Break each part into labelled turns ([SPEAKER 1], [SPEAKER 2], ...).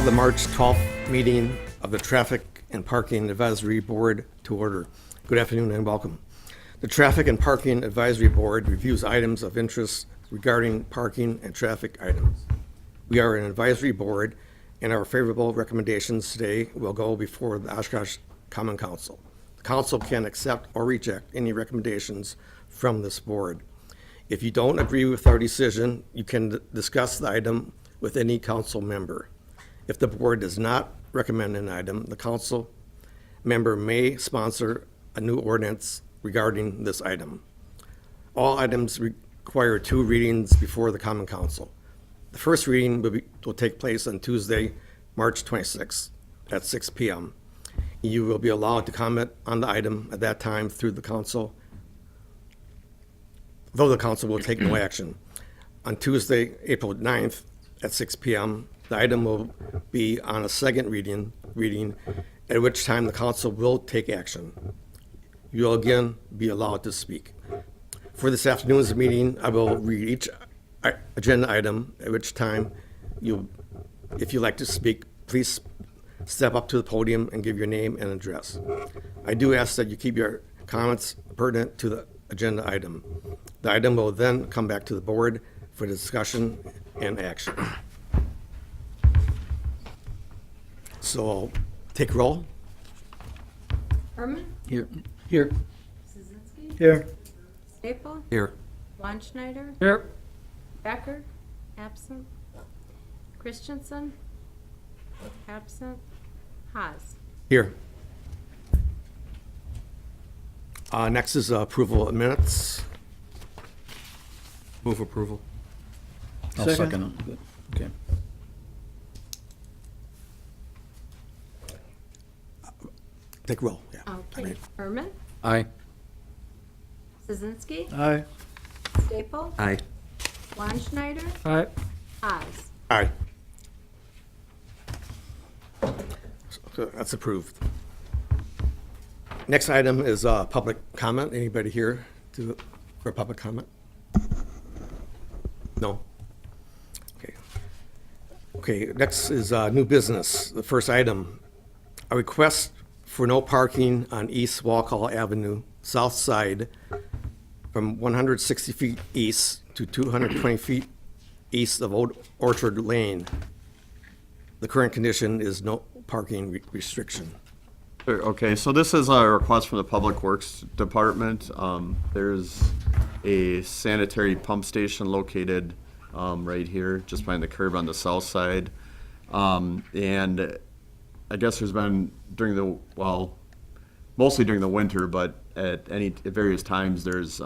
[SPEAKER 1] the March 12th meeting of the Traffic and Parking Advisory Board to order. Good afternoon and welcome. The Traffic and Parking Advisory Board reviews items of interest regarding parking and traffic items. We are an advisory board, and our favorable recommendations today will go before the Oshkosh Common Council. The council can accept or reject any recommendations from this board. If you don't agree with our decision, you can discuss the item with any council member. If the board does not recommend an item, the council member may sponsor a new ordinance regarding this item. All items require 2 readings before the Common Council. The first reading will take place on Tuesday, March 26th at 6 p.m. You will be allowed to comment on the item at that time through the council, though the council will take no action. On Tuesday, April 9th at 6 p.m., the item will be on a second reading, at which time the council will take action. You will again be allowed to speak. For this afternoon's meeting, I will read each agenda item, at which time if you'd like to speak, please step up to the podium and give your name and address. I do ask that you keep your comments pertinent to the agenda item. The item will then come back to the board for discussion and action. So I'll take roll.
[SPEAKER 2] Herman?
[SPEAKER 3] Here.
[SPEAKER 2] Szynski?
[SPEAKER 3] Here.
[SPEAKER 2] Staple?
[SPEAKER 1] Here.
[SPEAKER 2] Weinschneider?
[SPEAKER 3] Here.
[SPEAKER 2] Becker? Absent. Christensen? Absent. Haas?
[SPEAKER 1] Here. Next is approval of minutes.
[SPEAKER 4] Move approval.
[SPEAKER 3] I'll second it. Okay.
[SPEAKER 1] Take roll, yeah.
[SPEAKER 2] Okay. Herman?
[SPEAKER 4] Aye.
[SPEAKER 2] Szynski?
[SPEAKER 3] Aye.
[SPEAKER 2] Staple?
[SPEAKER 4] Aye.
[SPEAKER 2] Weinschneider?
[SPEAKER 3] Aye.
[SPEAKER 2] Haas?
[SPEAKER 1] Aye. So that's approved. Next item is public comment. Anybody here for public comment? No? Okay. Okay, next is new business. The first item, a request for no parking on East Walcall Avenue, south side, from 160 feet east to 220 feet east of Old Orchard Lane. The current condition is no parking restriction.
[SPEAKER 4] Sure, okay, so this is a request from the Public Works Department. There's a sanitary pump station located right here, just behind the curb on the south side. And I guess there's been mostly during the winter, but at various times, there's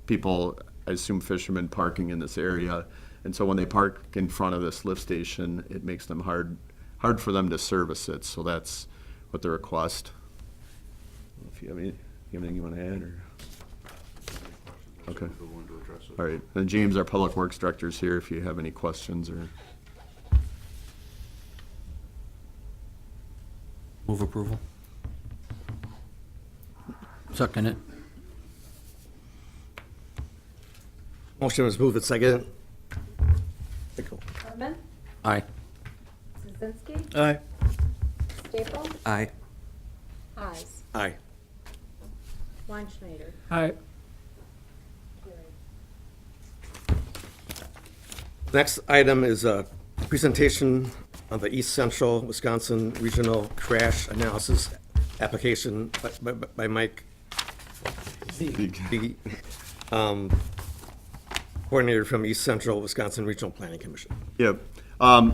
[SPEAKER 4] people, I assume fishermen, parking in this area. And so when they park in front of this lift station, it makes them hard for them to service it. So that's what the request. If you have anything you want to add, or? Okay. All right. And James, our Public Works Director, is here if you have any questions or.
[SPEAKER 3] Move approval. Second it.
[SPEAKER 1] Motion was moved and seconded. Take roll.
[SPEAKER 2] Herman?
[SPEAKER 3] Aye.
[SPEAKER 2] Szynski?
[SPEAKER 3] Aye.
[SPEAKER 2] Staple?
[SPEAKER 4] Aye.
[SPEAKER 2] Haas?
[SPEAKER 1] Aye.
[SPEAKER 2] Weinschneider?
[SPEAKER 3] Aye.
[SPEAKER 1] Next item is a presentation of the East Central Wisconsin Regional Crash Analysis Application by Mike, the coordinator from East Central Wisconsin Regional Planning Commission.
[SPEAKER 4] Yep.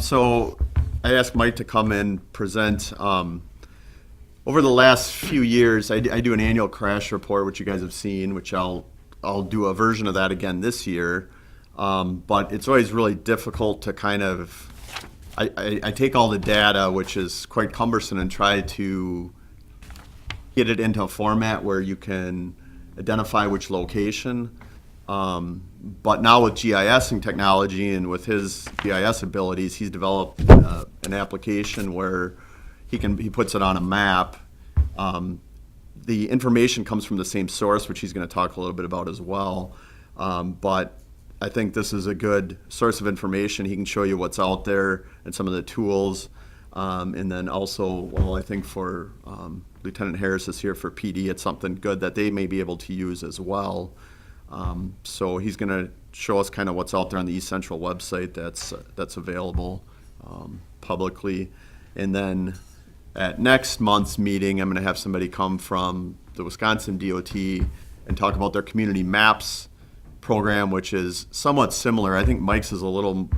[SPEAKER 4] So I asked Mike to come and present. Over the last few years, I do an annual crash report, which you guys have seen, which I'll do a version of that again this year. But it's always really difficult to kind of, I take all the data, which is quite cumbersome, and try to get it into a format where you can identify which location. But now with GISing technology and with his GIS abilities, he's developed an application where he puts it on a map. The information comes from the same source, which he's going to talk a little bit about as well. But I think this is a good source of information. He can show you what's out there and some of the tools. And then also, well, I think for Lieutenant Harris is here for PD, it's something good that they may be able to use as well. So he's going to show us kind of what's out there on the East Central website that's available publicly. And then at next month's meeting, I'm going to have somebody come from the Wisconsin DOT and talk about their community maps program, which is somewhat similar. I think Mike's is a little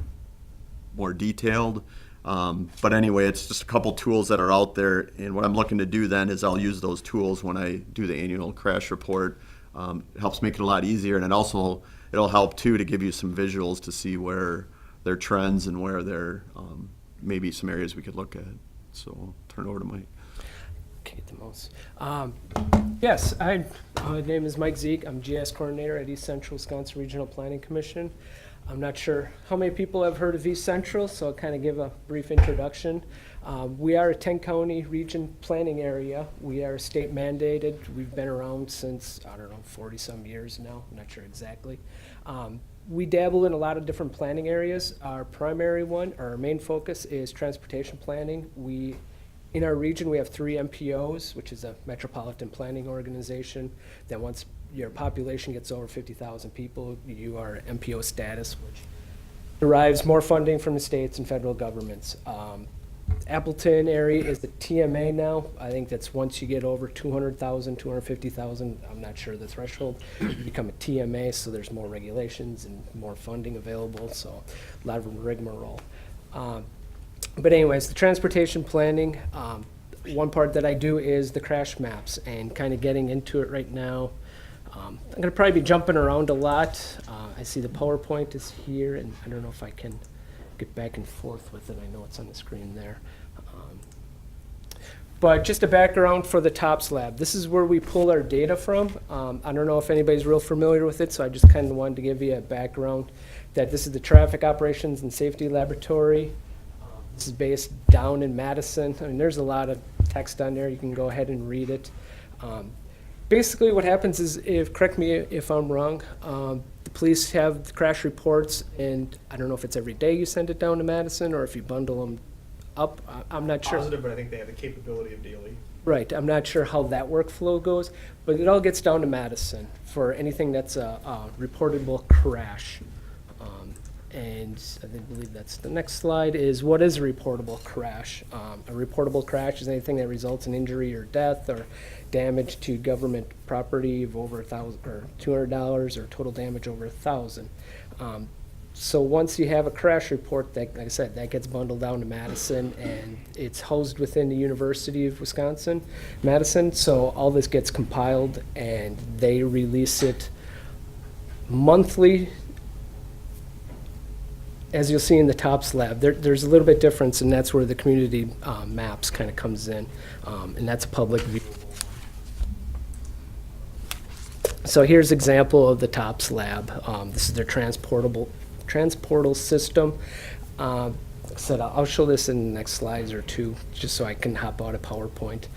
[SPEAKER 4] more detailed. But anyway, it's just a couple tools that are out there. And what I'm looking to do then is I'll use those tools when I do the annual crash report. It helps make it a lot easier. And it also, it'll help too to give you some visuals to see where there are trends and where there maybe some areas we could look at. So I'll turn it over to Mike.
[SPEAKER 5] Can't get the most. Yes, my name is Mike Zeek. I'm GS coordinator at East Central Wisconsin Regional Planning Commission. I'm not sure how many people have heard of East Central, so I'll kind of give a brief introduction. We are a 10-county region planning area. We are state mandated. We've been around since, 40-some years now. I'm not sure exactly. We dabble in a lot of different planning areas. Our primary one, our main focus is transportation planning. In our region, we have 3 MPOs, which is a Metropolitan Planning Organization, that once your population gets over 50,000 people, you are MPO status, which derives more funding from the states and federal governments. Appleton area is the TMA now. I think that's once you get over 200,000, 250,000, I'm not sure the threshold, you become a TMA, so there's more regulations and more funding available, so a lot of rigmarole. But anyways, the transportation planning, one part that I do is the crash maps and kind of getting into it right now. I'm going to probably be jumping around a lot. I see the PowerPoint is here, and I don't know if I can get back and forth with it. I know it's on the screen there. But just a background for the TOPS lab. This is where we pull our data from. I don't know if anybody's real familiar with it, so I just kind of wanted to give you a background that this is the Traffic Operations and Safety Laboratory. This is based down in Madison. I mean, there's a lot of text on there. You can go ahead and read it. Basically, what happens is, correct me if I'm wrong, the police have the crash reports, and I don't know if it's every day you send it down to Madison or if you bundle them up. I'm not sure.
[SPEAKER 6] Positive, but I think they have the capability of daily.
[SPEAKER 5] Right. I'm not sure how that workflow goes, but it all gets down to Madison for anything that's a reportable crash. And I believe that's the next slide is what is a reportable crash? A reportable crash is anything that results in injury or death or damage to government property of over $1,000 or $200 or total damage over $1,000. So once you have a crash report, that, like I said, that gets bundled down to Madison, and it's housed within the University of Wisconsin, Madison. So all this gets compiled, and they release it monthly. As you'll see in the TOPS lab, there's a little bit difference, and that's where the community maps kind of comes in, and that's a public view. So here's an example of the TOPS lab. This is their transportal system. Like I said, I'll show this in the next slides or two, just so I can hop out of PowerPoint.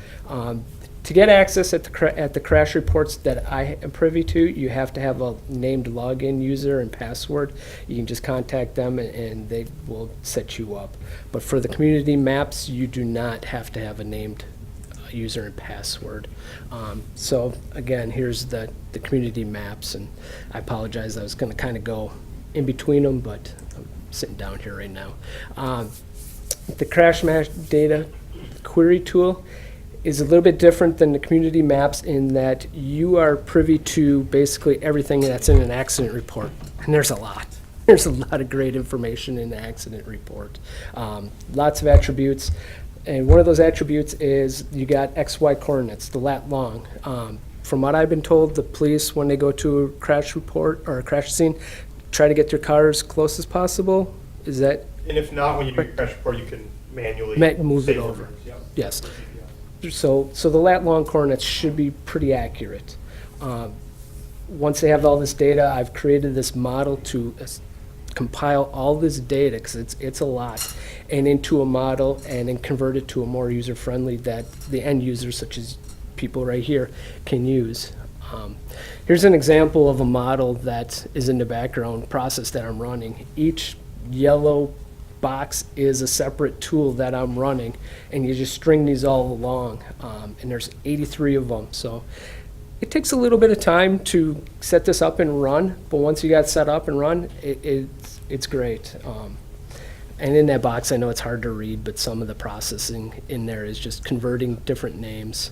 [SPEAKER 5] To get access at the crash reports that I am privy to, you have to have a named login user and password. You can just contact them and they will set you up. But for the community maps, you do not have to have a named user and password. So again, here's the community maps, and I apologize, I was going to kind of go in between them, but I'm sitting down here right now. The crash map data query tool is a little bit different than the community maps in that you are privy to basically everything that's in an accident report. And there's a lot. There's a lot of great information in the accident report. Lots of attributes. And one of those attributes is you got XY coordinates, the lat long. From what I've been told, the police, when they go to a crash report or a crash scene, try to get their car as close as possible. Is that?
[SPEAKER 6] And if not, when you do your crash report, you can manually
[SPEAKER 5] move it
[SPEAKER 6] save
[SPEAKER 5] over.
[SPEAKER 6] numbers, yep.
[SPEAKER 5] Yes. So the lat long coordinates should be pretty accurate. Once they have all this data, I've created this model to compile all this data, because it's a lot, and into a model, and then convert it to a more user-friendly that the end users, such as people right here, can use. Here's an example of a model that is in the background process that I'm running. Each yellow box is a separate tool that I'm running, and you just string these all along, and there's 83 of them. So it takes a little bit of time to set this up and run, but once you got set up and run, it's great. And in that box, I know it's hard to read, but some of the processing in there is just converting different names.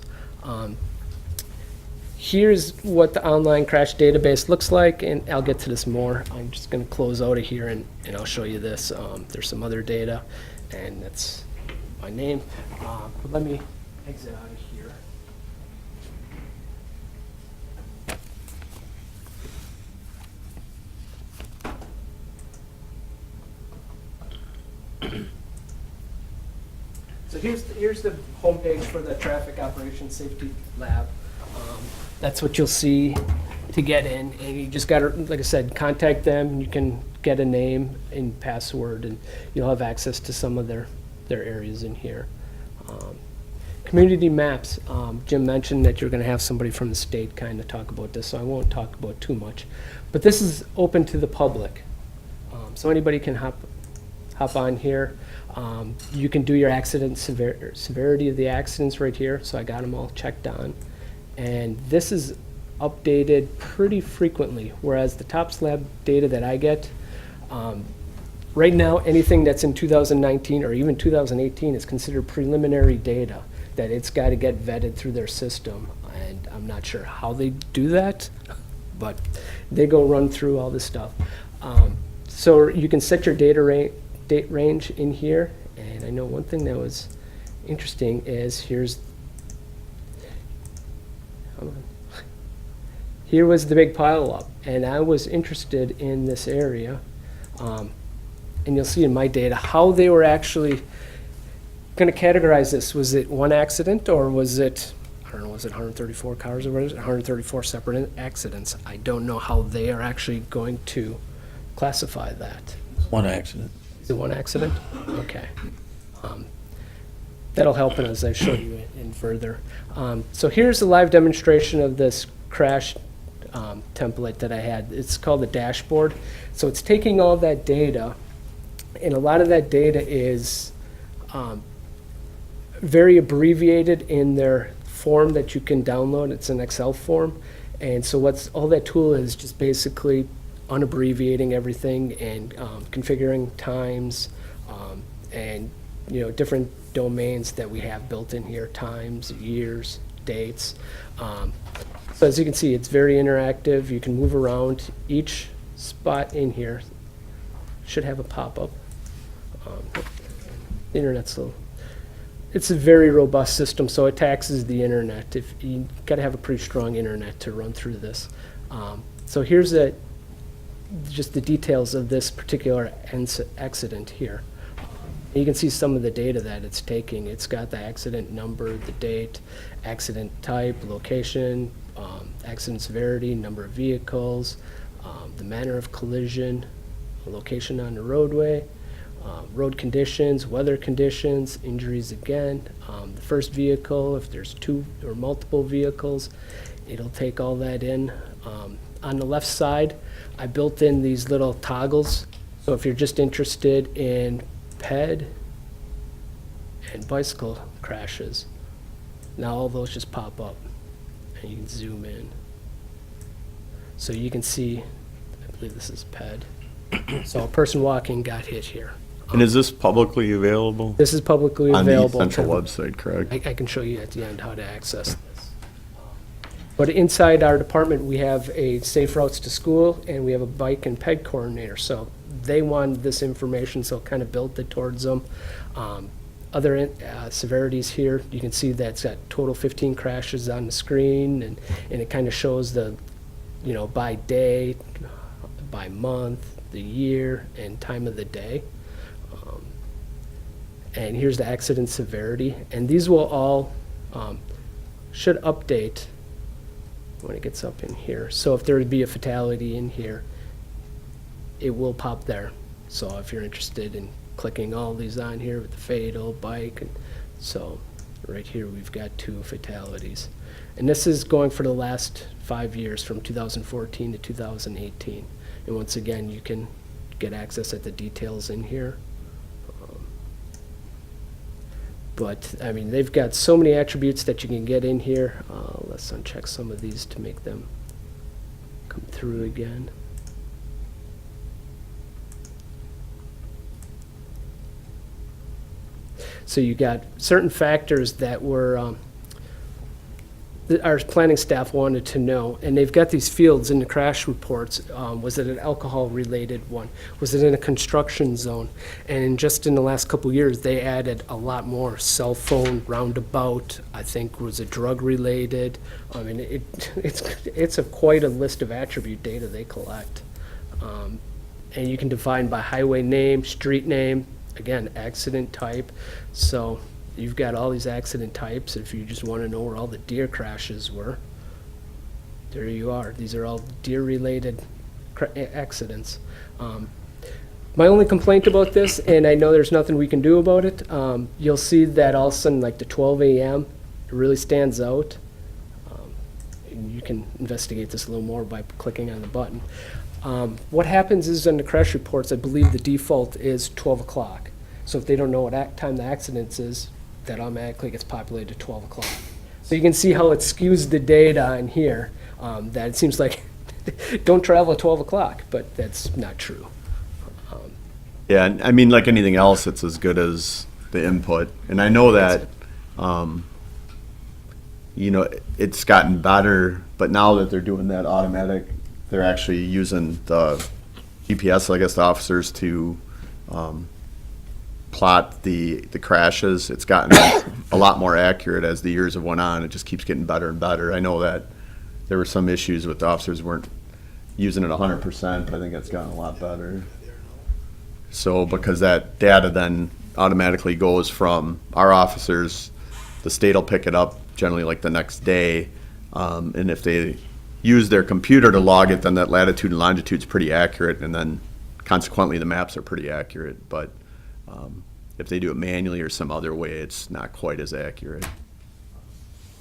[SPEAKER 5] Here's what the online crash database looks like, and I'll get to this more. I'm just going to close out of here, and I'll show you this. There's some other data, and that's my name. But let me exit out of here. So here's the homepage for the Traffic Operations Safety Lab. That's what you'll see to get in, and you just gotta, like I said, contact them. You can get a name and password, and you'll have access to some of their areas in here. Community maps, Jim mentioned that you're gonna have somebody from the state kind of talk about this, so I won't talk about too much. But this is open to the public, so anybody can hop on here. You can do your accident severity of the accidents right here, so I got them all checked on. And this is updated pretty frequently, whereas the top slab data that I get, right now, anything that's in 2019 or even 2018 is considered preliminary data, that it's got to get vetted through their system. And I'm not sure how they do that, but they go run through all this stuff. So you can set your date range in here. And I know one thing that was interesting is here was the big pile up, and I was interested in this area, and you'll see in my data how they were actually going to categorize this. Was it one accident, or was it, I don't know, was it 134 cars, or was it 134 separate accidents? I don't know how they are actually going to classify that.
[SPEAKER 3] One accident.
[SPEAKER 5] Is it one accident? Okay. That'll help as I show you in further. So here's a live demonstration of this crash template that I had. It's called the dashboard. So it's taking all that data, and a lot of that data is very abbreviated in their form that you can download. It's an Excel form. And so all that tool is just basically unabbreviating everything and configuring times and different domains that we have built in here, times, years, dates. So as you can see, it's very interactive. You can move around. Each spot in here should have a pop-up. The internet's it's a very robust system, so it taxes the internet. If you got to have a pretty strong internet to run through this. So here's just the details of this particular accident here. You can see some of the data that it's taking. It's got the accident number, the date, accident type, location, accident severity, number of vehicles, the manner of collision, location on the roadway, road conditions, weather conditions, injuries again, the first vehicle, if there's two or multiple vehicles, it'll take all that in. On the left side, I built in these little toggles. So if you're just interested in ped and bicycle crashes, now all those just pop up, and you can zoom in. So you can see, I believe this is ped. So a person walking got hit here.
[SPEAKER 4] And is this publicly available?
[SPEAKER 5] This is publicly
[SPEAKER 4] On the
[SPEAKER 5] available.
[SPEAKER 4] central website, correct?
[SPEAKER 5] I can show you at the end how to access this. But inside our department, we have a safe routes to school, and we have a bike and ped coordinator. So they wanted this information, so kind of built it towards them. Other severities here, you can see that it's got total 15 crashes on the screen, and it kind of shows the, by day, by month, the year, and time of the day. And here's the accident severity, and these will all should update when it gets up in here. So if there would be a fatality in here, it will pop there. So if you're interested in clicking all these on here with the fatal, bike, and so right here we've got 2 fatalities. And this is going for the last 5 years, from 2014 to 2018. And once again, you can get access at the details in here. But, I mean, they've got so many attributes that you can get in here. Let's uncheck some of these to make them come through again. So you got certain factors that were, that our planning staff wanted to know, and they've got these fields in the crash reports. Was it an alcohol-related one? Was it in a construction zone? And just in the last couple of years, they added a lot more. Cell phone, roundabout, I think was it drug-related? I mean, it's quite a list of attribute data they collect. And you can define by highway name, street name, again, accident type. So you've got all these accident types. If you just want to know where all the deer crashes were, there you are. These are all deer-related accidents. My only complaint about this, and I know there's nothing we can do about it, you'll see that all of a sudden, like the 12 a.m., it really stands out. And you can investigate this a little more by clicking on the button. What happens is in the crash reports, I believe the default is 12 o'clock. So if they don't know what time the accident is, that automatically gets populated to 12 o'clock. So you can see how it skews the data in here, that it seems like don't travel at 12 o'clock, but that's not true.
[SPEAKER 4] Yeah, and I mean, like anything else, it's as good as the input. And I know that, you know, it's gotten better, but now that they're doing that automatic, they're actually using the GPS, I guess, the officers to plot the crashes. It's gotten a lot more accurate as the years have went on. It just keeps getting better and better. I know that there were some issues with the officers weren't using it 100%, but I think it's gotten a lot better. So because that data then automatically goes from our officers, the state will pick it up generally like the next day, and if they use their computer to log it, then that latitude and longitude is pretty accurate, and then consequently the maps are pretty accurate. But if they do it manually or some other way, it's not quite as accurate.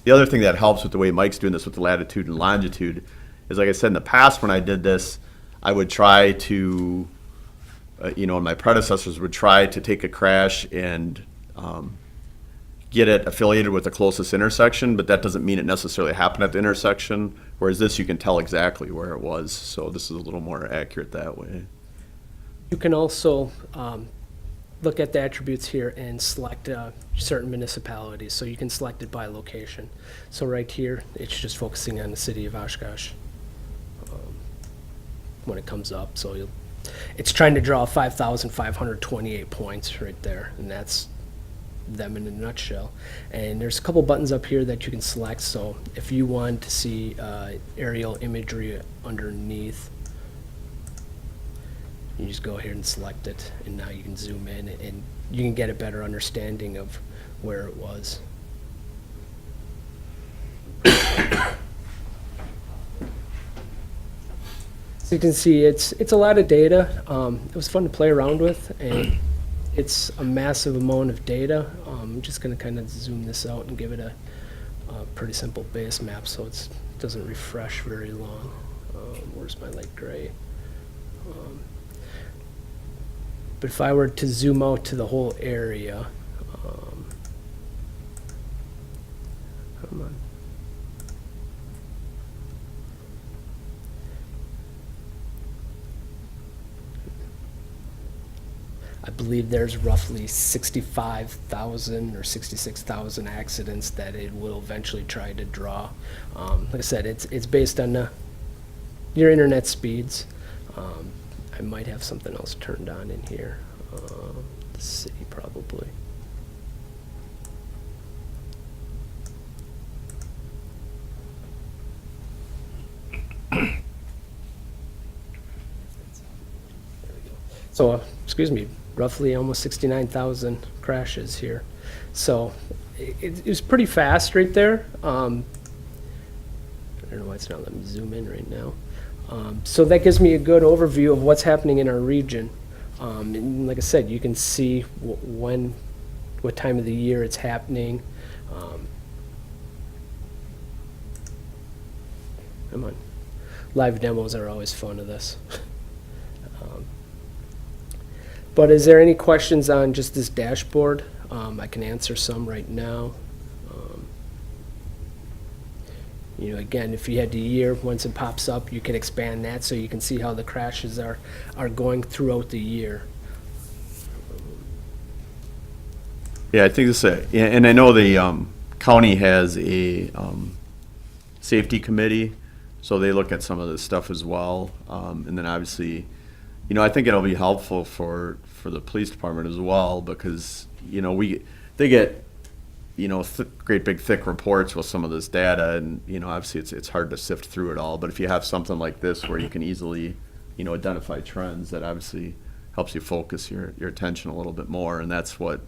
[SPEAKER 4] The other thing that helps with the way Mike's doing this with the latitude and longitude is, like I said, in the past when I did this, I would try to, you know, and my predecessors would try to take a crash and get it affiliated with the closest intersection, but that doesn't mean it necessarily happened at the intersection, whereas this you can tell exactly where it was. So this is a little more accurate that way.
[SPEAKER 5] You can also look at the attributes here and select certain municipalities. So you can select it by location. So right here, it's just focusing on the city of Oshkosh when it comes up. So it's trying to draw 5,528 points right there, and that's them in a nutshell. And there's a couple buttons up here that you can select. So if you want to see aerial imagery underneath, you just go here and select it, and now you can zoom in and you can get a better understanding of where it was. So you can see it's a lot of data. It was fun to play around with, and it's a massive amount of data. I'm just going to kind of zoom this out and give it a pretty simple base map so it doesn't refresh very long. Where's my light gray? But if I were to zoom out to the whole area, come on. I believe there's roughly 65,000 or 66,000 accidents that it will eventually try to draw. Like I said, it's based on your internet speeds. I might have something else turned on in here. The city probably. So, excuse me, roughly almost 69,000 crashes here. So it was pretty fast right there. I don't know why it's not letting me zoom in right now. So that gives me a good overview of what's happening in our region. And like I said, you can see what time of the year it's happening. Come on. Live demos are always fun of this. But is there any questions on just this dashboard? I can answer some right now. Again, if you had the year, once it pops up, you can expand that so you can see how the crashes are going throughout the year.
[SPEAKER 4] Yeah, I think this, and I know the county has a safety committee, so they look at some of this stuff as well. And then obviously, I think it'll be helpful for the police department as well, because, they get, great big thick reports with some of this data, and, obviously it's hard to sift through it all. But if you have something like this where you can easily, identify trends, that obviously helps you focus your attention a little bit more. And that's what,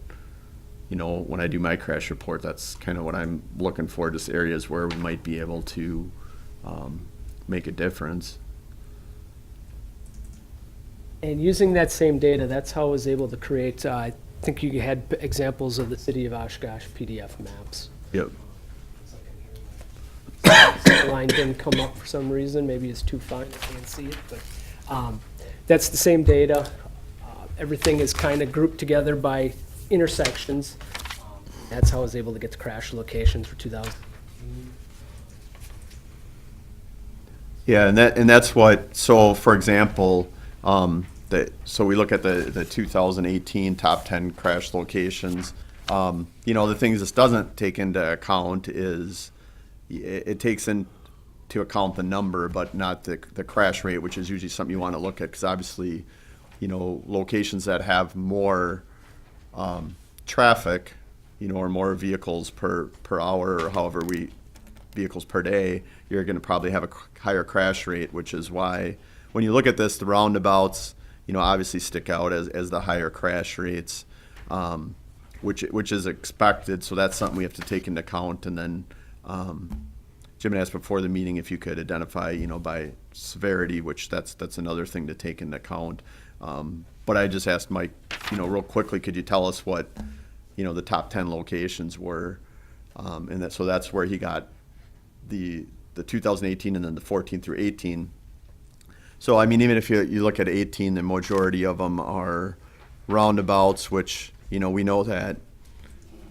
[SPEAKER 4] when I do my crash report, that's kind of what I'm looking for, just areas where we might be able to make a difference.
[SPEAKER 5] And using that same data, that's how I was able to create, I think you had examples of the city of Oshkosh PDF maps.
[SPEAKER 4] Yep.
[SPEAKER 5] The line didn't come up for some reason, maybe it's too fine, I can't see it, but that's the same data. Everything is kind of grouped together by intersections. That's how I was able to get the crash locations for 2000.
[SPEAKER 4] Yeah, and that's what, so for example, so we look at the 2018 top 10 crash locations. The things this doesn't take into account is it takes into account the number, but not the crash rate, which is usually something you want to look at, because obviously, locations that have more traffic, or more vehicles per hour, or however vehicles per day, you're going to probably have a higher crash rate, which is why when you look at this, the roundabouts, obviously stick out as the higher crash rates, which is expected. So that's something we have to take into account. And then Jim asked before the meeting if you could identify, by severity, which that's another thing to take into account. But I just asked Mike, real quickly, could you tell us what, the top 10 locations were? And so that's where he got the 2018 and then the 14 through 18. So, I mean, even if you look at 18, the majority of them are roundabouts, which, we know that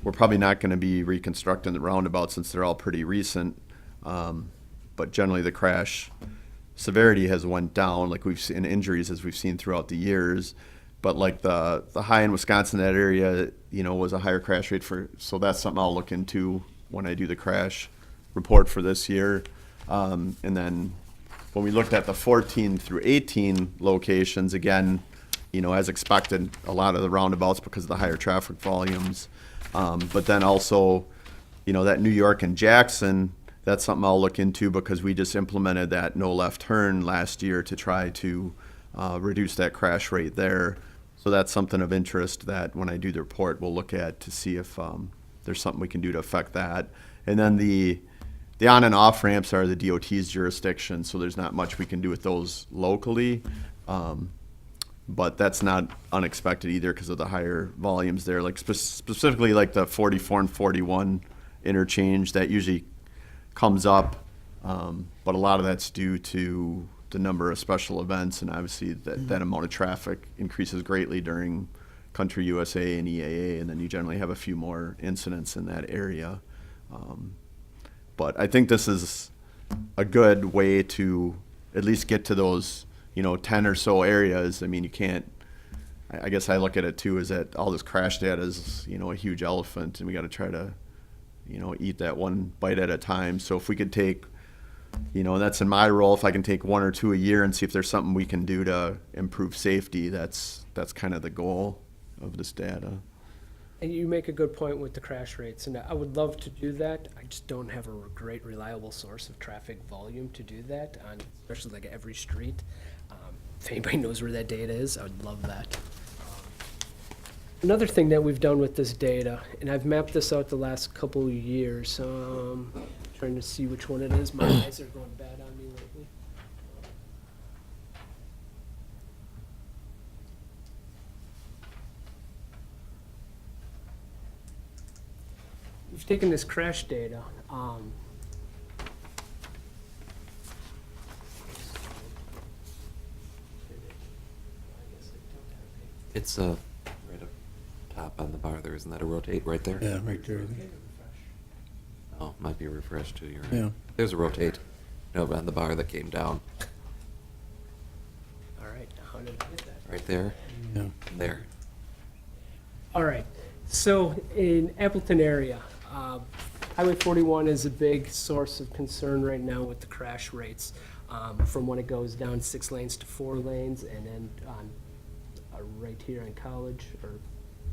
[SPEAKER 4] we're probably not going to be reconstructing the roundabouts since they're all pretty recent. But generally the crash severity has went down, like we've seen injuries as we've seen throughout the years. But like the high in Wisconsin, that area, was a higher crash rate so that's something I'll look into when I do the crash report for this year. And then when we looked at the 14 through 18 locations, again, as expected, a lot of the roundabouts because of the higher traffic volumes. But then also, that New York and Jackson, that's something I'll look into because we just implemented that no left turn last year to try to reduce that crash rate there. So that's something of interest that when I do the report, we'll look at to see if there's something we can do to affect that. And then the on and off ramps are the DOT's jurisdiction, so there's not much we can do with those locally. But that's not unexpected either because of the higher volumes there. Like specifically like the 44 and 41 interchange, that usually comes up, but a lot of that's due to the number of special events, and obviously that amount of traffic increases greatly during Country USA and EAA, and then you generally have a few more incidents in that area. But I think this is a good way to at least get to those, 10 or so areas. I mean, you can't, I guess I look at it too, is that all this crash data is, a huge elephant, and we got to try to, eat that one bite at a time. So if we could take, that's in my role, if I can take one or two a year and see if there's something we can do to improve safety, that's kind of the goal of this data.
[SPEAKER 5] And you make a good point with the crash rates, and I would love to do that. I just don't have a great reliable source of traffic volume to do that on, especially like every street. If anybody knows where that data is, I would love that. Another thing that we've done with this data, and I've mapped this out the last couple of years, trying to see which one it is. My eyes are going bad on me lately. We've taken this crash data.
[SPEAKER 7] It's right up top on the bar there, isn't that a rotate right there?
[SPEAKER 3] Yeah, right there.
[SPEAKER 7] Oh, might be a refresh too, you're right.
[SPEAKER 3] Yeah.
[SPEAKER 7] There's a rotate, on the bar that came down,
[SPEAKER 5] All right, how did I get that?
[SPEAKER 7] right there,
[SPEAKER 3] Yeah.
[SPEAKER 7] there.
[SPEAKER 5] All right, so in Appleton area, Highway 41 is a big source of concern right now with the crash rates, from when it goes down 6 lanes to 4 lanes, and then on, right here on College, or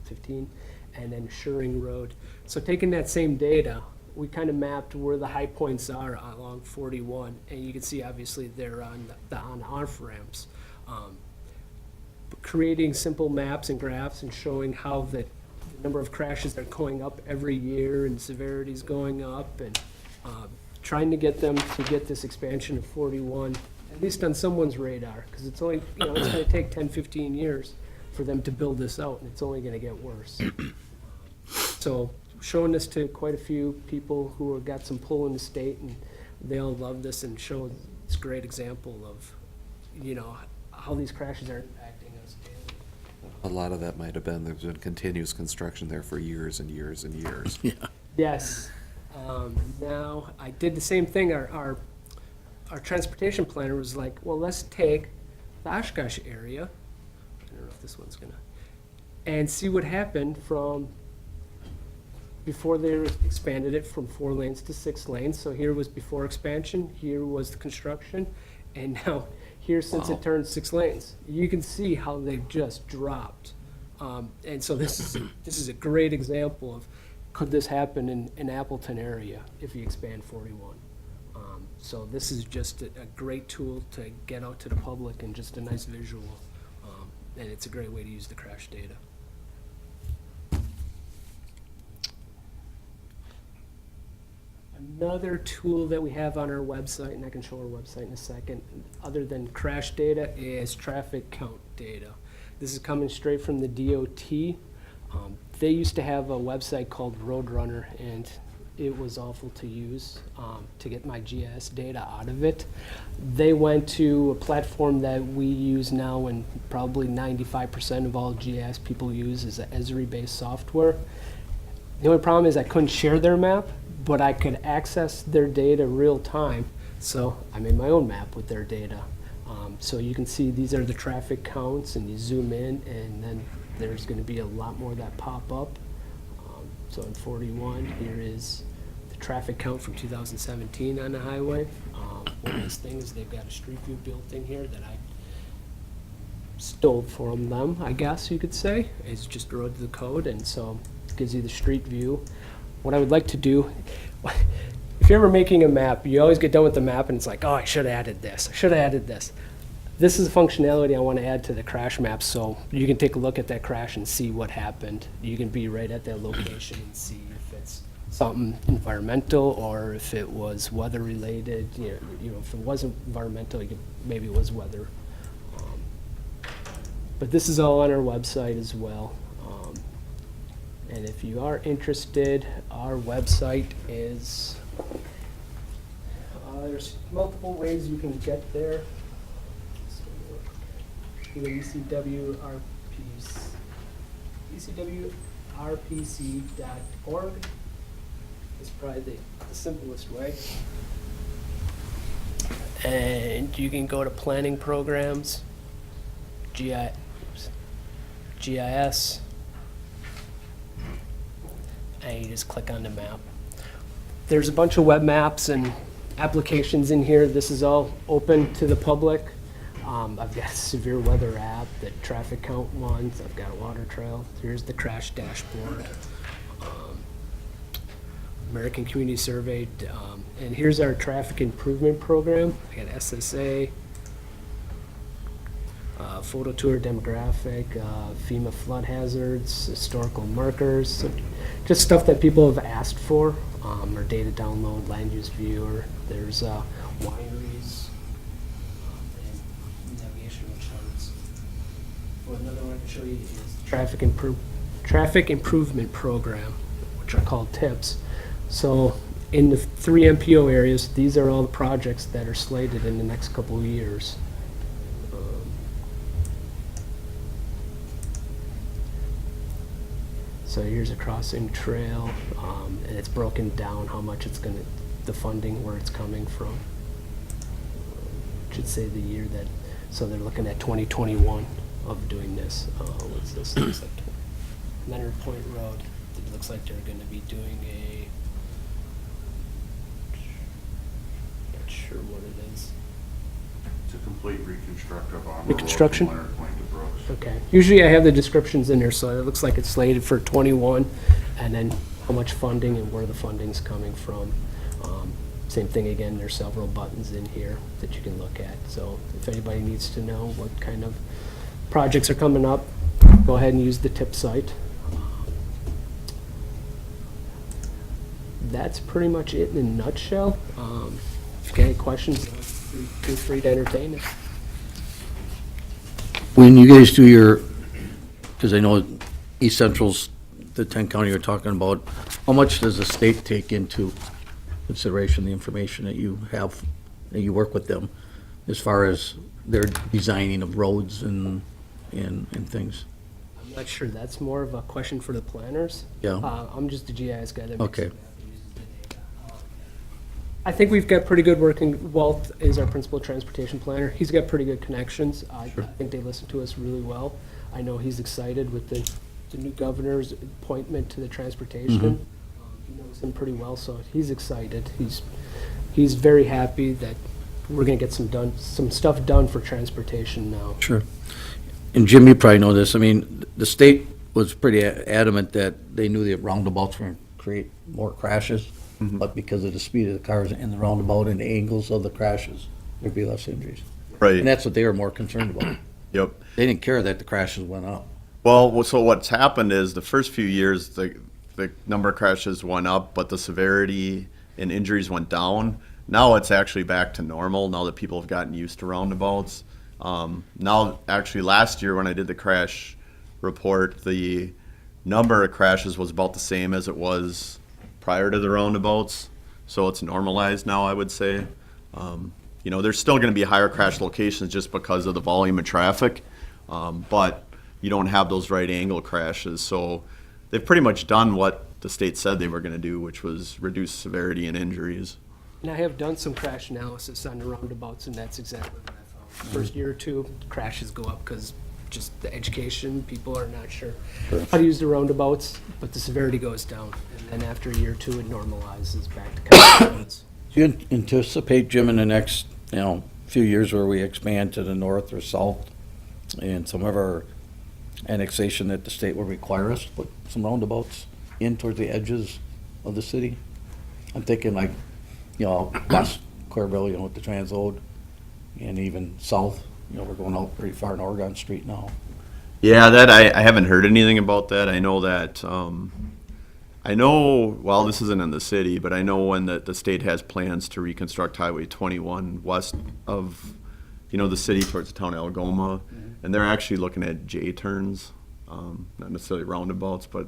[SPEAKER 5] 15, and then Shuring Road. So taking that same data, we kind of mapped where the high points are along 41, and you can see obviously they're on the on-off ramps. Creating simple maps and graphs and showing how the number of crashes are going up every year and severity is going up, and trying to get them to get this expansion of 41, at least on someone's radar, because it's only, it's going to take 10, 15 years for them to build this out, and it's only going to get worse. So showing this to quite a few people who have got some pull in the state, and they all love this, and show this great example of, how these crashes are impacting us daily.
[SPEAKER 7] A lot of that might have been, there's been continuous construction there for years and years and years.
[SPEAKER 3] Yeah.
[SPEAKER 5] Yes. Now, I did the same thing. Our transportation planner was like, well, let's take the Oshkosh area, I don't know if this one's gonna, and see what happened from before they expanded it from 4 lanes to 6 lanes. So here was before expansion, here was the construction, and now here since
[SPEAKER 7] Wow.
[SPEAKER 5] it turned 6 lanes. You can see how they've just dropped. And so this is a great example of, could this happen in Appleton area if you expand 41? So this is just a great tool to get out to the public and just a nice visual. And it's a great way to use the crash data. Another tool that we have on our website, and I can show our website in a second, other than crash data, is traffic count data. This is coming straight from the DOT. They used to have a website called Roadrunner, and it was awful to use to get my GIS data out of it. They went to a platform that we use now, and probably 95% of all GIS people use is an Esri-based software. The only problem is I couldn't share their map, but I could access their data real time. So I made my own map with their data. So you can see these are the traffic counts, and you zoom in, and then there's going to be a lot more that pop up. So in 41, here is the traffic count from 2017 on the highway. One nice thing is they've got a street view built in here that I stole from them, I guess you could say. It's just wrote the code, and so it gives you the street view. What I would like to do, if you're ever making a map, you always get done with the map and it's like, oh, I should have added this, I should have added this. This is a functionality I want to add to the crash map, so you can take a look at that crash and see what happened. You can be right at that location and see if it's something environmental or if it was weather related. If it wasn't environmental, maybe it was weather. But this is all on our website as well. And if you are interested, our website is, there's multiple ways you can get there. Either ECWRPC.org is probably the simplest way. And you can go to planning programs, GIS, and you just click on the map. There's a bunch of web maps and applications in here. This is all open to the public. I've got a severe weather app, the traffic count ones. I've got a water trail. Here's the crash dashboard. American Community Survey. And here's our traffic improvement program. I got SSA, photo tour demographic, FEMA flood hazards, historical markers, so just stuff that people have asked for, or data download, land use viewer. There's wineries, and navigational charts. Well, another one I can show you is traffic improvement program, which are called TIPS. So in the 3 MPO areas, these are all the projects that are slated in the next couple of years. So here's a crossing trail, and it's broken down how much it's gonna, the funding, where it's coming from. Should say the year that, so they're looking at 2021 of doing this. What's this? Looks like Leonard Point Road. It looks like they're gonna be doing a, not sure what it is.
[SPEAKER 8] It's a complete reconstructive on
[SPEAKER 5] Reconstruction?
[SPEAKER 8] the road from Leonard Point to Brooks.
[SPEAKER 5] Okay. Usually I have the descriptions in there, so it looks like it's slated for 21, and then how much funding and where the funding's coming from. Same thing again, there's several buttons in here that you can look at. So if anybody needs to know what kind of projects are coming up, go ahead and use the tip site. That's pretty much it in a nutshell. If you got any questions, feel free to entertain it.
[SPEAKER 3] When you guys do your, because I know East Central's, the 10 county you're talking about, how much does the state take into consideration the information that you have, that you work with them, as far as their designing of roads and things?
[SPEAKER 5] I'm not sure, that's more of a question for the planners.
[SPEAKER 3] Yeah.
[SPEAKER 5] I'm just a GIS guy that makes
[SPEAKER 3] Okay.
[SPEAKER 5] it happen, uses the data. I think we've got pretty good working, Walt is our principal transportation planner, he's got pretty good connections. I think they listen to us really well. I know he's excited with the new governor's appointment to the transportation. He knows him pretty well, so he's excited. He's very happy that we're gonna get some stuff done for transportation now.
[SPEAKER 3] Sure. And Jim, you probably know this, I mean, the state was pretty adamant that they knew the roundabouts were going to create more crashes, but because of the speed of the cars in the roundabout and the angles of the crashes, there'd be less injuries.
[SPEAKER 4] Right.
[SPEAKER 3] And that's what they were more concerned about.
[SPEAKER 4] Yep.
[SPEAKER 3] They didn't care that the crashes went up.
[SPEAKER 4] Well, so what's happened is the first few years, the number of crashes went up, but the severity and injuries went down. Now it's actually back to normal, now that people have gotten used to roundabouts. Now, actually, last year when I did the crash report, the number of crashes was about the same as it was prior to the roundabouts. So it's normalized now, I would say. There's still going to be higher crash locations just because of the volume of traffic, but you don't have those right angle crashes. So they've pretty much done what the state said they were going to do, which was reduce severity and injuries.
[SPEAKER 5] And I have done some crash analysis on the roundabouts, and that's exactly what I found. First year or two, crashes go up because just the education, people are not sure how to use the roundabouts, but the severity goes down. And then after a year or two, it normalizes back to common sense.
[SPEAKER 3] Do you anticipate, Jim, in the next, few years where we expand to the north or south and some of our annexation that the state will require us to put some roundabouts in towards the edges of the city? I'm thinking like, west Corville, with the transload, and even south, we're going out pretty far in Oregon Street now.
[SPEAKER 4] Yeah, that I haven't heard anything about that. I know that, well, this isn't in the city, but I know when the state has plans to reconstruct Highway 21 west of, the city towards the town of Algoma, and they're actually looking at J-turns, not necessarily roundabouts, but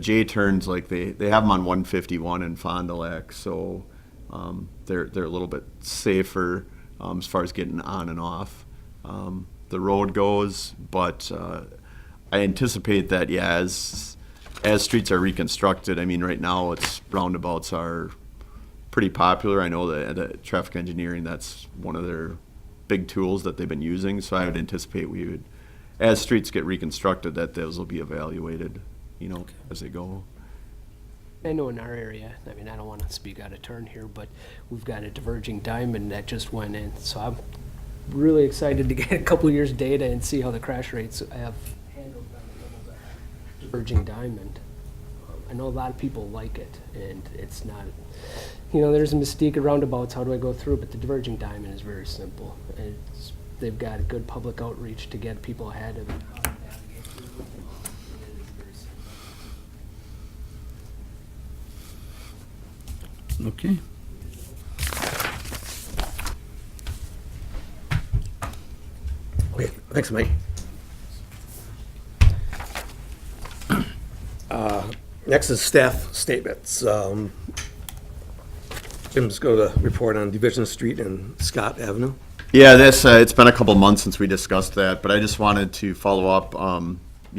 [SPEAKER 4] J-turns, like they have them on 151 in Fond du Lac, so they're a little bit safer as far as getting on and off the road goes, but I anticipate that, as streets are reconstructed, I mean, right now roundabouts are pretty popular. I know that traffic engineering, that's one of their big tools that they've been using, so I would anticipate as streets get reconstructed, that those will be evaluated, as they go.
[SPEAKER 5] I know in our area, I mean, I don't want to speak out of turn here, but we've got a diverging diamond that just went in. So I'm really excited to get a couple years' data and see how the crash rates have handled on the diverging diamond. I know a lot of people like it, and it's not, there's a mystique of roundabouts, how do I go through? But the diverging diamond is very simple. They've got a good public outreach to get people ahead of it.
[SPEAKER 3] Okay.
[SPEAKER 1] Okay, thanks, Mike. Next is staff statements. Jim's going to report on Division Street and Scott Avenue.
[SPEAKER 4] Yeah, it's been a couple months since we discussed that, but I just wanted to follow up.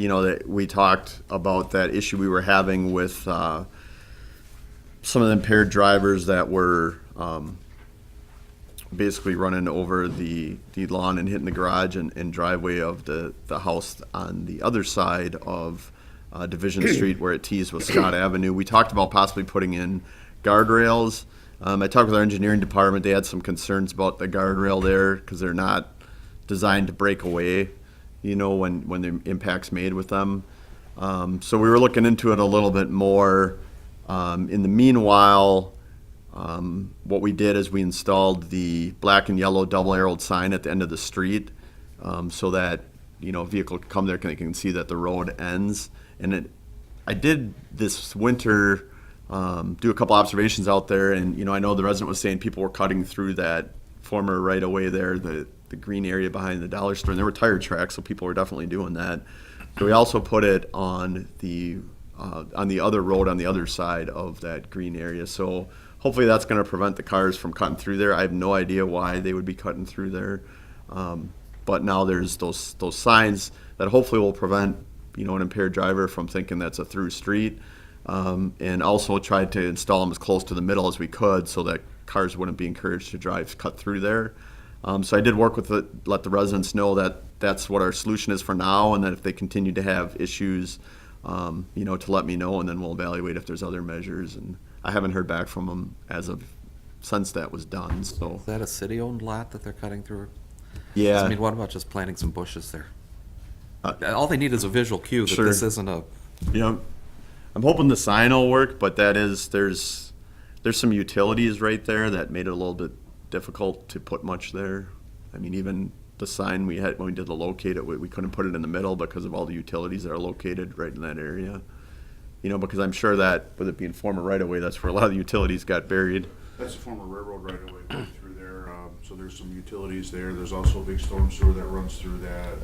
[SPEAKER 4] that we talked about that issue we were having with some of the impaired drivers that were basically running over the lawn and hitting the garage and driveway of the house on the other side of Division Street where it tees with Scott Avenue. We talked about possibly putting in guardrails. I talked with our engineering department. They had some concerns about the guardrail there because they're not designed to break away, when the impact's made with them. So we were looking into it a little bit more. In the meanwhile, what we did is we installed the black and yellow double-arrowed sign at the end of the street, so that, a vehicle can come there, they can see that the road ends. And I did this winter do a couple observations out there, and I know the resident was saying people were cutting through that former right-of-way there, the green area behind the dollar store, and there were tire tracks, so people were definitely doing that. So we also put it on the other road on the other side of that green area. So hopefully that's going to prevent the cars from cutting through there. I have no idea why they would be cutting through there, but now there's those signs that hopefully will prevent an impaired driver from thinking that's a through street. And also tried to install them as close to the middle as we could so that cars wouldn't be encouraged to cut through there. So I did work with let the residents know that that's what our solution is for now, and that if they continue to have issues, to let me know, and then we'll evaluate if there's other measures. And I haven't heard back from them since that was done. So
[SPEAKER 7] Is that a city-owned lot that they're cutting through?
[SPEAKER 4] yeah,
[SPEAKER 7] I mean, what about just planting some bushes there? All they need is a visual cue that
[SPEAKER 4] sure.
[SPEAKER 7] this isn't a.
[SPEAKER 4] I'm hoping the sign will work, but there's some utilities right there that made it a little bit difficult to put much there. I mean, even the sign we had when we did the locate it, we couldn't put it in the middle because of all the utilities that are located right in that area. Because I'm sure that with it being former right of way, that's where a lot of the utilities got buried.
[SPEAKER 8] That's a former railroad right away going through there, so there's some utilities there. There's also a big storm sewer that runs through that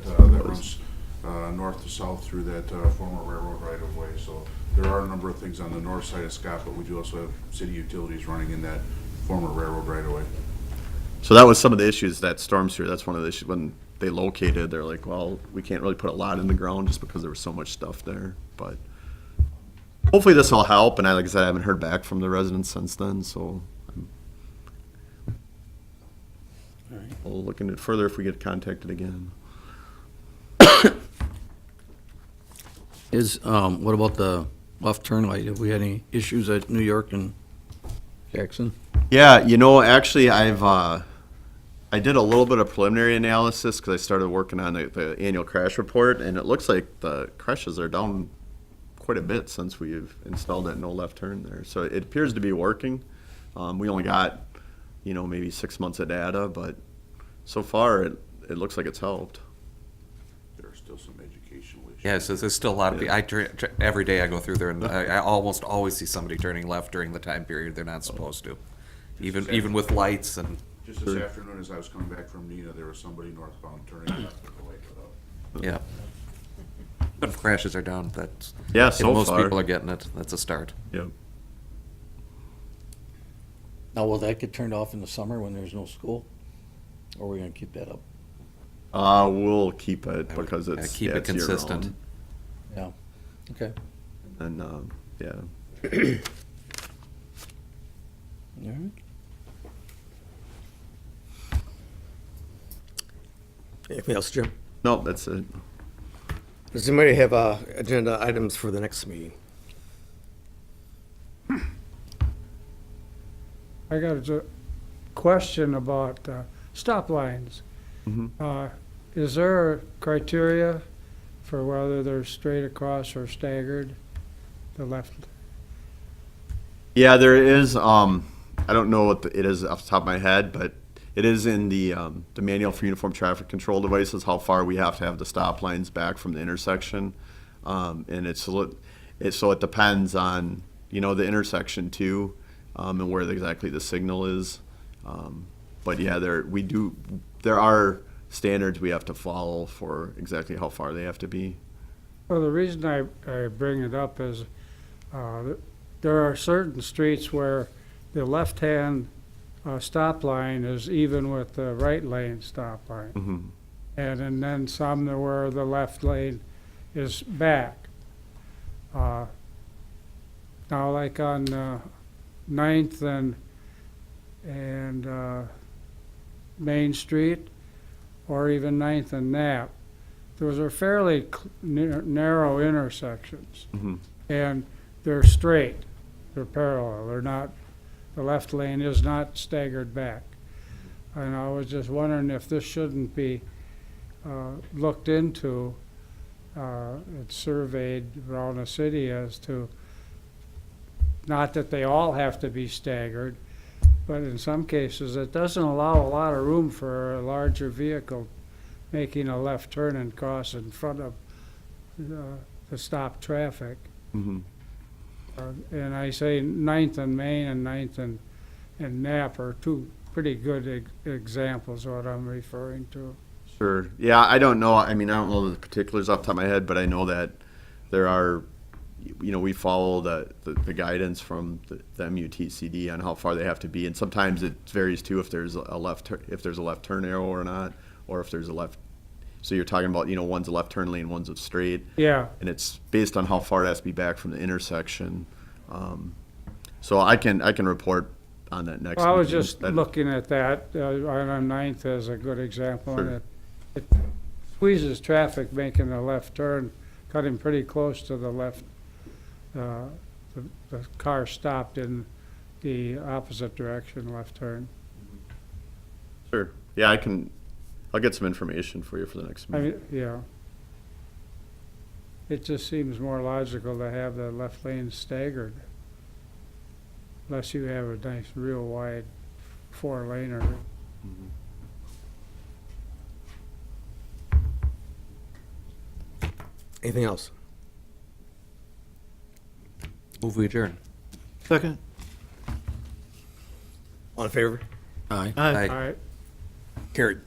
[SPEAKER 8] runs north to south through that former railroad right of way. So there are a number of things on the north side of Scott, but we do also have city utilities running in that former railroad right of way.
[SPEAKER 4] So that was some of the issues, that storm sewer. That's one of the issues when they located. They're like, well, we can't really put a lot in the ground just because there was so much stuff there. But hopefully this will help. And like I said, I haven't heard back from the residents since then. So we'll look into it further if we get contacted again.
[SPEAKER 3] What about the left turn light? Have we had any issues at New York and Jackson?
[SPEAKER 4] Yeah, actually, I did a little bit of preliminary analysis because I started working on the annual crash report, and it looks like the crashes are down quite a bit since we've installed that no left turn there. So it appears to be working. We only got, maybe 6 months of data, but so far it looks like it's helped.
[SPEAKER 8] There are still some educational issues.
[SPEAKER 7] Yeah, so there's still a lot of people. Every day I go through there, and I almost always see somebody turning left during the time period they're not supposed to, even with lights and.
[SPEAKER 8] Just this afternoon, as I was coming back from Neenah, there was somebody northbound turning left with the light lit up.
[SPEAKER 7] Yeah. But if crashes are down, that's.
[SPEAKER 4] Yeah,
[SPEAKER 7] if
[SPEAKER 4] so
[SPEAKER 7] most
[SPEAKER 4] far.
[SPEAKER 7] people are getting it. That's a start.
[SPEAKER 4] Yep.
[SPEAKER 3] Now, will that get turned off in the summer when there's no school? Or are we gonna keep that up?
[SPEAKER 4] We'll keep it
[SPEAKER 7] I would,
[SPEAKER 4] because it's
[SPEAKER 7] keep it
[SPEAKER 4] it's year-round.
[SPEAKER 7] consistent.
[SPEAKER 3] Yeah, okay.
[SPEAKER 4] And yeah.
[SPEAKER 3] All right.
[SPEAKER 1] Anything else, Jim?
[SPEAKER 4] No, that's it.
[SPEAKER 1] Does anybody have agenda items for the next meeting?
[SPEAKER 9] I got a question about stop lines. Is there a criteria for whether they're straight across or staggered, the left?
[SPEAKER 4] Yeah, there is. I don't know what it is off the top of my head, but it is in the manual for uniform traffic control devices how far we have to have the stop lines back from the intersection, and so it depends on the intersection too, and where exactly the signal is. But yeah, there are standards we have to follow for exactly how far they have to be.
[SPEAKER 9] Well, the reason I bring it up is there are certain streets where the left-hand stop line is even with the right lane stop line. And then some where the left lane is back. Now, like on Ninth and Main Street, or even Ninth and Knapp, those are fairly narrow intersections. And they're straight, they're parallel, they're not, the left lane is not staggered back. And I was just wondering if this shouldn't be looked into, it's surveyed around the city as to, not that they all have to be staggered, but in some cases, it doesn't allow a lot of room for a larger vehicle making a left turn and cross in front of the stopped traffic. And I say Ninth and Main and Ninth and Knapp are two pretty good examples of what I'm referring to.
[SPEAKER 4] Sure. Yeah, I don't know. I mean, I don't know the particulars off the top of my head, but I know that there are, we follow the guidance from the MUTCD on how far they have to be, and sometimes it varies too if there's a left turn arrow or not, or if there's a left. So you're talking about, one's a left turn lane, one's a straight.
[SPEAKER 9] Yeah.
[SPEAKER 4] And it's based on how far it has to be back from the intersection. So I can report on that next.
[SPEAKER 9] Well, I was
[SPEAKER 4] meeting.
[SPEAKER 9] just looking at that, on Ninth as a good example, and
[SPEAKER 4] Sure.
[SPEAKER 9] it squeezes traffic making a left turn, cutting pretty close to the left. The car stopped in the opposite direction, left turn.
[SPEAKER 4] Sure. Yeah, I'll get some information for you for the next
[SPEAKER 9] I
[SPEAKER 4] meeting.
[SPEAKER 9] mean, yeah. It just seems more logical to have the left lane staggered. Unless you have a nice, real wide four-laner.
[SPEAKER 1] Anything else?
[SPEAKER 7] Move we adjourn.
[SPEAKER 1] Second. All in favor?
[SPEAKER 3] Aye.
[SPEAKER 7] Aye.
[SPEAKER 9] All right.
[SPEAKER 1] Carried.